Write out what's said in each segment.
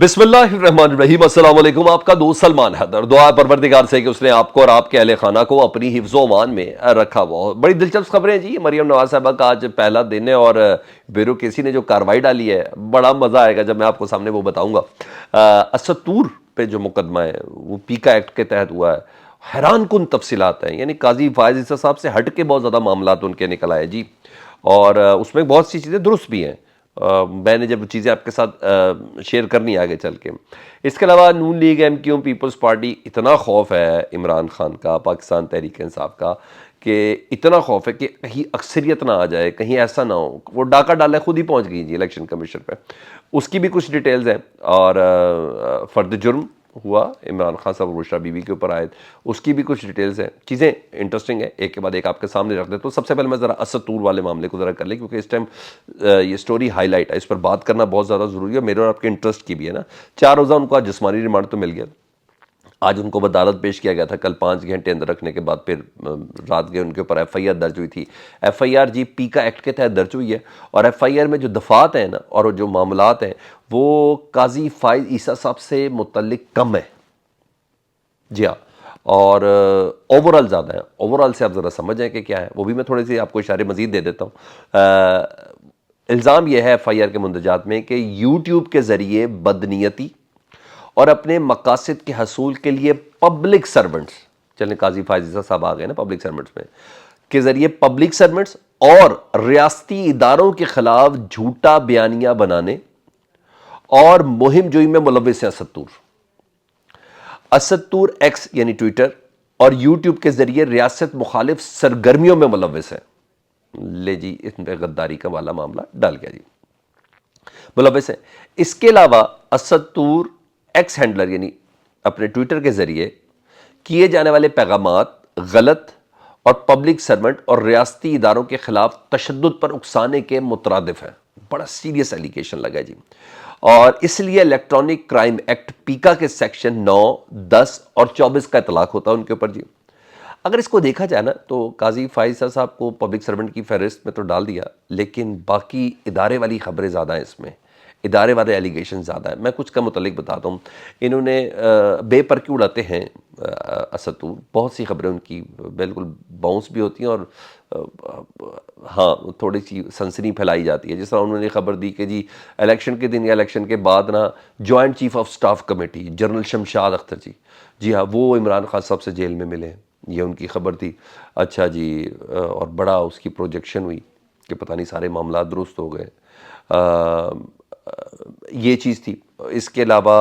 बिस्मिल्लाहिर्रहमानिर्रहीम, अस्सलाम वालेकुम। आपका दोस्त सलमान हैदर। दुआ है परवरदिगार से कि उसने आपको और आपके अहले खाना को अपनी हिफ्ज़ो अमान में रखा हुआ। बड़ी दिलचस्प खबरें हैं जी। मरियम नवाज साहबा का आज पहला दिन है और ब्यूरोक्रेसी ने जो कार्रवाई डाली है, बड़ा मज़ा आएगा जब मैं आपको सामने वो बताऊंगा। असतूर पे जो मुकदमा है वो पीका एक्ट के तहत हुआ है। हैरान कुन तफसीलात हैं, यानी काजी फायज ईसा साहब से हट के बहुत ज़्यादा मामला उनके निकल आए जी। और उसमें बहुत सी चीज़ें दुरुस्त भी हैं। मैंने जब चीज़ें आपके साथ शेयर करनी आगे चल के। इसके अलावा नून लीग, एमक्यू, पीपल्स पार्टी, इतना खौफ है इमरान खान का, पाकिस्तान तहरीक इंसाफ का, कि इतना खौफ है कि कहीं अक्सरियत ना आ जाए, कहीं ऐसा ना हो। वो डाका डाला खुद ही पहुंच गई जी इलेक्शन कमीशन पे। उसकी भी कुछ डिटेल्स हैं। और फर्द जुर्म हुआ इमरान खान साहब बुशरा बीवी के ऊपर आए, उसकी भी कुछ डिटेल्स हैं। चीज़ें इंटरेस्टिंग है, एक के बाद एक आपके सामने रख दे। तो सबसे पहले मैं ज़रा असद तूर वाले मामले को ज़रा कर लें, क्योंकि इस टाइम ये स्टोरी हाईलाइट है, इस पर बात करना बहुत ज़्यादा ज़रूरी है, मेरे और आपके इंटरेस्ट की भी है ना। 4 रोज़ा उनको आज जिस्मानी रिमांड तो मिल गया। आज उनको अदालत पेश किया गया था, कल 5 घंटे अंदर रखने के बाद फिर रात गए उनके ऊपर एफआईआर दर्ज हुई थी। एफआईआर जी पीका एक्ट के तहत दर्ज हुई है। और एफआईआर में जो दफात हैं ना और जो मामलात हैं वो काजी फायज ईसा साहब से मुतल्लिक कम है जी हाँ। और ओवरऑल ज़्यादा है। ओवरऑल से आप ज़रा समझ जाएं कि क्या है, वो भी मैं थोड़ी सी आपको इशारे मज़ीद दे देता हूँ। इल्ज़ाम यह है एफआईआर के मुंदजात में कि यूट्यूब के ज़रिए बदनीयती और अपने मकासद के हसूल के लिए पब्लिक सर्वेंट्स, चलें काजी फायज़ साहब आ गए ना पब्लिक सर्वेंट्स में, के ज़रिए पब्लिक सर्वेंट्स और रियासती इदारों के खिलाफ झूठा बयानिया बनाने और मुहिम जोई में मुलव्विस हैं असद तूर एक्स यानी ट्विटर और यूट्यूब के जरिए रियासत मुखालिफ सरगर्मियों में मुलव्विस है। ले जी, इन पर गद्दारी का वाला मामला डाल गया जी, मुलव्विस है। इसके अलावा असद तूर एक्स हैंडलर यानी अपने ट्विटर के जरिए किए जाने वाले पैगामात गलत और पब्लिक सर्वेंट और रियासती इदारों के खिलाफ तशद्दुद पर उकसाने के मुतरादिफ है। बड़ा सीरियस एलिगेशन लगा जी। और इसलिए इलेक्ट्रॉनिक क्राइम एक्ट पीका के सेक्शन 9, 10 और 24 का इतलाक होता है उनके ऊपर जी। अगर इसको देखा जाए ना तो काजी फायज़ साहब को पब्लिक सर्वेंट की फहरिस्त में तो डाल दिया, लेकिन बाकी इदारे वाली खबरें ज़्यादा हैं इसमें, इदारे वाले एलिगेशन ज़्यादा है। मैं कुछ का मुतल्लिक बताता हूँ। इन्होंने बेपर क्यों उड़ाते हैं असतूर, बहुत सी खबरें उनकी बिल्कुल बाउंस भी होती हैं और हाँ थोड़ी सी सनसनी फैलाई जाती है। जिस तरह उन्होंने खबर दी कि जी इलेक्शन के दिन या इलेक्शन के बाद ना joint chief of staff committee general Shamshad Akhtar ji, जी हाँ, वो इमरान खान साहब से जेल में मिले, ये उनकी खबर थी। अच्छा जी, और बड़ा उसकी प्रोजेक्शन हुई कि पता नहीं सारे मामला दुरुस्त हो गए। ये चीज़ थी। इसके अलावा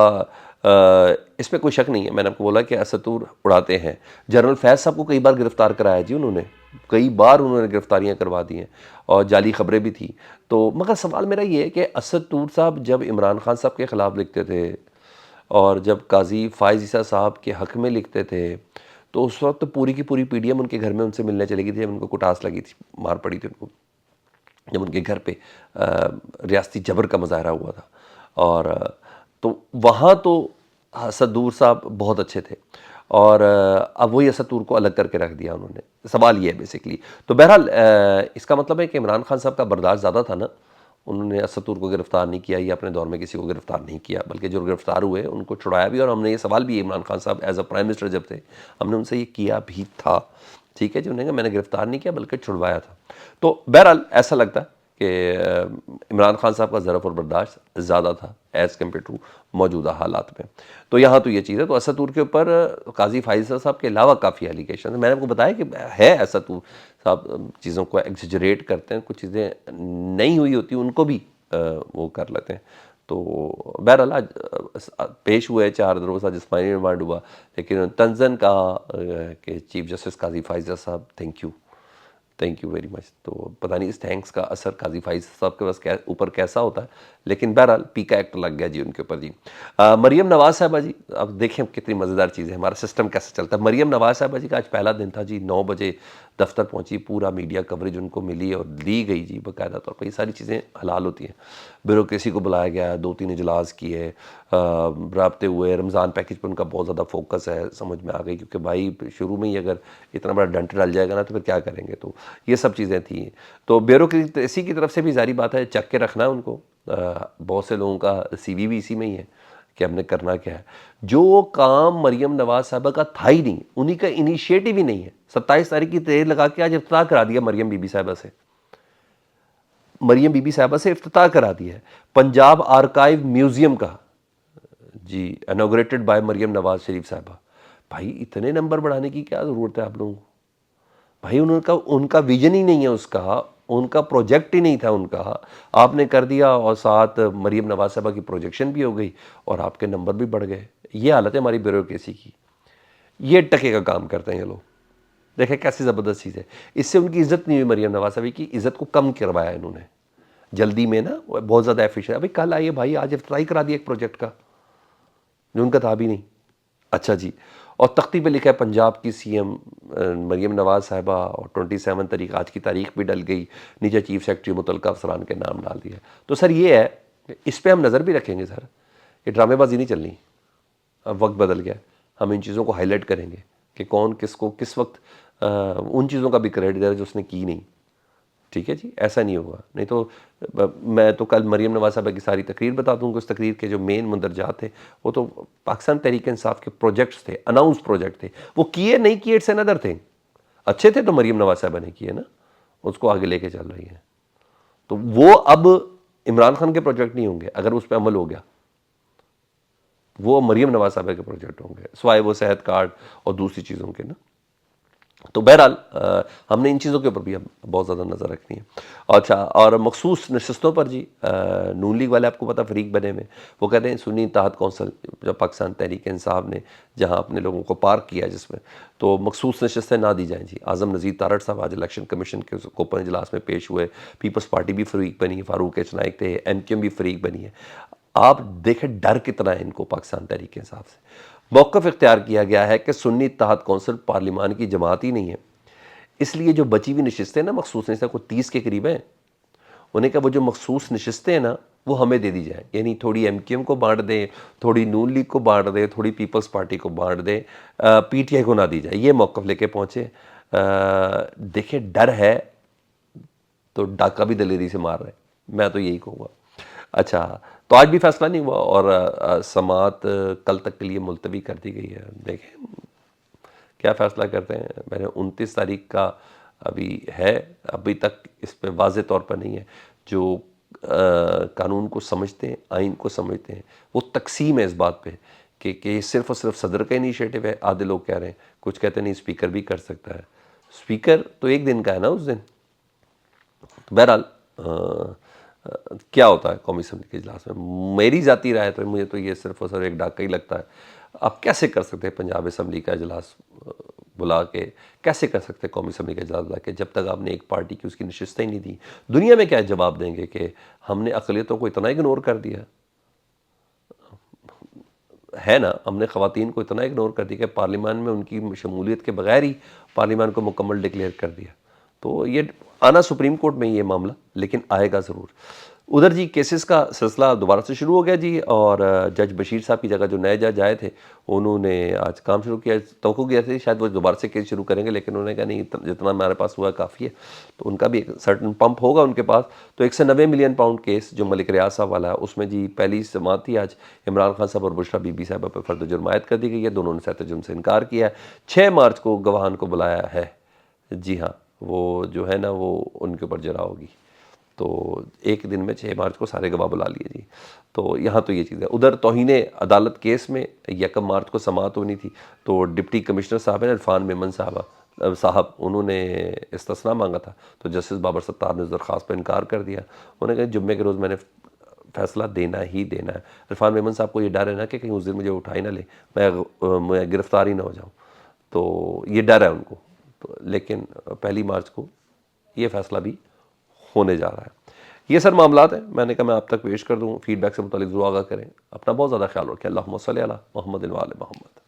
इसमें कोई शक नहीं है, मैंने आपको बोला कि असतूर उड़ाते हैं। जनरल फैज़ साहब को कई बार गिरफ्तार कराया जी उन्होंने, कई बार उन्होंने गिरफ्तारियां करवा दी हैं और जाली खबरें भी थी। तो मगर सवाल मेरा ये है कि असद तूर साहब जब इमरान खान साहब के ख़िलाफ़ लिखते थे और जब काजी फायज़ ईसा साहब के हक़ में लिखते थे, तो उस वक्त पूरी की पूरी पीडीएम उनके घर में उनसे मिलने चली गई थी जब उनको कुटास लगी थी, मार पड़ी थी उनको, जब उनके घर पे रियासती जबर का मुजाहरा हुआ था। और तो वहाँ तो असदूर साहब बहुत अच्छे थे और अब वही असदूर को अलग करके रख दिया उन्होंने। सवाल ये है बेसिकली। तो बहरहाल इसका मतलब है कि इमरान खान साहब का बर्दाश्त ज़्यादा था ना, उन्होंने असदूर को गिरफ्तार नहीं किया या अपने दौर में किसी को गिरफ्तार नहीं किया, बल्कि जो गिरफ्तार हुए उनको छुड़ाया भी। और हमने ये सवाल भी इमरान खान साहब एज अ प्राइम मिनिस्टर जब थे, हमने उनसे ये किया भी था, ठीक है जी। उन्होंने कहा मैंने गिरफ्तार नहीं किया बल्कि छुड़वाया था। तो बहरहाल ऐसा लगता है कि इमरान खान साहब का ज़रफ़ और बर्दाश्त ज़्यादा था एज़ कम्पेयर टू मौजूदा हालात में। तो यहाँ तो ये चीज़ है। तो असदूर के ऊपर काजी फायज़ साहब के अलावा काफ़ी एलिगेशन है। मैंने आपको बताया कि है असदूर साहब चीज़ों को एग्जरेट करते हैं, कुछ चीज़ें नहीं हुई होती उनको भी वो कर लेते हैं। तो बहरहाल आज पेश हुए 4 रोज़ा जिस्मानी रिमांड हुआ, लेकिन तंजन कहा कि चीफ जस्टिस काजी फायज़ साहब थैंक यू वेरी मच। तो पता नहीं इस थैंक्स का असर काजी फायज़ साहब के पास ऊपर कैसा होता है, लेकिन बहरहाल पीका एक्ट लग गया जी उनके ऊपर जी। मरियम नवाज़ साहबा जी, अब देखें कितनी मज़ेदार चीज़ है, हमारा सिस्टम कैसे चलता है। मरियम नवाज़ साहबा जी का आज पहला दिन था जी, 9 बजे दफ्तर पहुंची, पूरा मीडिया कवरेज उनको मिली और दी गई जी बाकायदा तौर पर। ये सारी चीज़ें हलाल होती हैं। ब्यूरोक्रेसी को बुलाया गया, 2-3 इजलास किए, रबते हुए। रमज़ान पैकेज पर उनका बहुत ज़्यादा फोकस है, समझ में आ गई, क्योंकि भाई शुरू में ही अगर इतना बड़ा डंट डल जाएगा ना तो फिर क्या करेंगे। तो ये सब चीज़ें थी। तो ब्यूरोक्रेसी की तरफ से भी जारी बात है, चक के रखना है उनको। बहुत से लोगों का सीवी भी इसी में ही है कि हमने करना क्या है। जो काम मरीम नवाज साहबा का था ही नहीं, उन्हीं का इनिशिएटिव ही नहीं है। 27 तारीख की देर लगा के आज इफ्तिताह करा दिया मरीम बीबी साहबा से, मरीम बीबी साहबा से इफ्तिताह करा दिया है पंजाब आर्काइव म्यूजियम का जी, इनॉग्रेटेड बाय मरीम नवाज शरीफ साहबा। भाई इतने नंबर बढ़ाने की क्या ज़रूरत है आप लोगों को? भाई उनका उनका विजन ही नहीं है, उसका उनका प्रोजेक्ट ही नहीं था उनका, आपने कर दिया और साथ मरीम नवाज साहबा की प्रोजेक्शन भी हो गई और आपके नंबर भी बढ़ गए। ये हालत है हमारी ब्यूरोक्रेसी की। ये टके का काम करते हैं ये लोग। देखें कैसी ज़बरदस्त चीज़ है। इससे उनकी इज्जत नहीं हुई, मरीम नवाज साहबा की इज्जत को कम करवाया इन्होंने जल्दी में ना, बहुत ज़्यादा एफिशिएंट। अभी कल आइए भाई, आज इफ्तिताही करा दिया एक प्रोजेक्ट का जो उनका था भी नहीं। अच्छा जी, और तख्ती पे लिखा है पंजाब की सीएम मरीम नवाज साहिबा, और 27 तारीख आज की तारीख भी डल गई, नीचे चीफ सेक्रेटरी मुतलका अफसरान के नाम डाल दिया। तो सर ये है, इस पे हम नज़र भी रखेंगे सर, ये ड्रामेबाजी नहीं चलनी। अब वक्त बदल गया, हम इन चीज़ों को हाईलाइट करेंगे कि कौन किसको किस वक्त उन चीज़ों का भी क्रेडिट दे जो उसने की नहीं। ठीक है जी, ऐसा नहीं होगा। नहीं तो मैं तो कल मरीम नवाज साहबा की सारी तकरीर बता दूंगा। उस तकरीर के जो मेन मंदरजात थे वो तो पाकिस्तान तहरीक इंसाफ के प्रोजेक्ट्स थे, अनाउंस प्रोजेक्ट थे। वो किए नहीं किए इट्स अनदर थिंग, अच्छे थे तो मरीम नवाज साहबा ने किए ना, उसको आगे लेके चल रही है। तो वो अब इमरान खान के प्रोजेक्ट नहीं होंगे अगर उस पर अमल हो गया, वो मरीम नवाज साहबा के प्रोजेक्ट होंगे, स्वाय वो सेहत कार्ड और दूसरी चीज़ों के ना। तो बहरहाल हमने इन चीज़ों के ऊपर भी हम बहुत ज़्यादा नज़र रखनी है। अच्छा, और मखसूस नशस्तों पर जी नून लीग वाले आपको पता फरीक बने में, वो कहते हैं सुन्नी इत्तेहाद कौंसिल जब पाकिस्तान तहरीक इंसाफ ने जहाँ अपने लोगों को पार्क किया जिसमें, तो मखसूस नशस्तें ना दी जाएँ जी। आज़म नज़ीर तारड़ साहब आज इलेक्शन कमीशन के ओपन इजलास में पेश हुए, पीपल्स पार्टी भी फरीक बनी है, फारूक एच नाइक थे, MQM भी फरीक बनी है। आप देखें डर कितना है इनको पाकिस्तान तहरीक इंसाफ से। मौक़िफ़ इख्तियार किया गया है कि सुन्नी इत्तेहाद कौंसिल पार्लिमान की जमात ही नहीं है, इसलिए जो बची हुई नशिस्तें ना मखसूस नशिस्तें को 30 के करीब हैं, उन्हें कहा वो जो मखसूस नशिस्तें हैं ना वो हमें दे दी जाए, यानी थोड़ी MQM को बांट दें, थोड़ी नून लीग को बांट दें, थोड़ी पीपल्स पार्टी को बांट दें, PTI को ना दी जाए। ये मौक़िफ़ लेके पहुँचे। देखें डर है तो डाका भी दलेरी से मार रहे, मैं तो यही कहूँगा। अच्छा, तो आज भी फैसला नहीं हुआ और समात कल तक के लिए मुलतवी कर दी गई है। देखें क्या फ़ैसला करते हैं। मैंने 29 तारीख का अभी है, अभी तक इस पे वाज़े तौर पर नहीं है। जो कानून को समझते हैं, आइन को समझते हैं, वो तकसीम है इस बात पे कि सिर्फ़ और सिर्फ सदर का इनिशिएटिव है। आधे लोग कह रहे हैं, कुछ कहते हैं नहीं स्पीकर भी कर सकता है। स्पीकर तो एक दिन का है ना उस दिन। तो बहरहाल क्या होता है कौमी असम्बली के इजलास में, मेरी ज़ाती राय तो मुझे तो ये सिर्फ और सिर्फ एक डाका ही लगता है। आप कैसे कर सकते हैं पंजाब असम्बली का इजलास बुला के, कैसे कर सकते हैं कौमी असम्बली का इजलास बुला के, जब तक आपने एक पार्टी की उसकी नशिस्तें ही नहीं दी। दुनिया में क्या जवाब देंगे कि हमने अक़लियतों को इतना इग्नोर कर दिया है ना, हमने ख़वातीन को इतना इग्नोर कर दिया कि पार्लियामान में उनकी शमूलियत के बगैर ही पार्लियामान को मुकम्मल डिक्लेयर कर दिया। तो ये आना सुप्रीम कोर्ट में ये मामला, लेकिन आएगा ज़रूर। उधर जी केसेस का सिलसिला दोबारा से शुरू हो गया जी, और जज बशीर साहब की जगह जो नए जज आए थे उन्होंने आज काम शुरू किया। तवक्को किया था शायद वो दोबारा से केस शुरू करेंगे, लेकिन उन्होंने कहा नहीं जितना हमारे पास हुआ काफ़ी है। तो उनका भी एक सर्टन पंप होगा उनके पास। तो 190 मिलियन पाउंड केस जो मलिक रियाज साहब वाला है, उसमें जी पहली समाअत थी आज। इमरान खान साहब और बुशरा बीबी साहबा पर फर्द जुर्म आयद कर दी गई है। दोनों ने सख्त जुर्म से इनकार किया है। 6 मार्च को गवाहान को बुलाया है। जी हाँ, वो जो है ना वो उनके ऊपर जरा होगी। तो एक दिन में 6 मार्च को सारे गवाह बुला लिए जी। तो यहाँ तो ये चीज़ है। उधर तौहीने अदालत केस में 1 मार्च को समाअत होनी थी, तो डिप्टी कमिश्नर साहब हैं इरफान मेमन साहब उन्होंने इस्तिस्ना मांगा था, तो जस्टिस बाबर सत्तार ने उस दरख्वास्त पर इनकार कर दिया। उन्होंने कहा जुम्मे के रोज़ मैंने फ़ैसला देना ही देना है। इरफान मेमन साहब को ये डर है ना कि कहीं उस दिन मुझे उठा ही ना ले, मैं गिरफ़्तार ही ना हो जाऊँ, तो ये डर है उनको। तो लेकिन 1 मार्च को ये फ़ैसला भी होने जा रहा है। ये सर मामलात हैं, मैंने कहा मैं आप तक पेश कर दूँ। फीडबैक से मुतालिक ज़रूर आगाह करें। अपना बहुत ज़्यादा ख्याल रखें। अल्लाहुम्मा सल्ली अला मुहम्मद व आले मुहम्मद।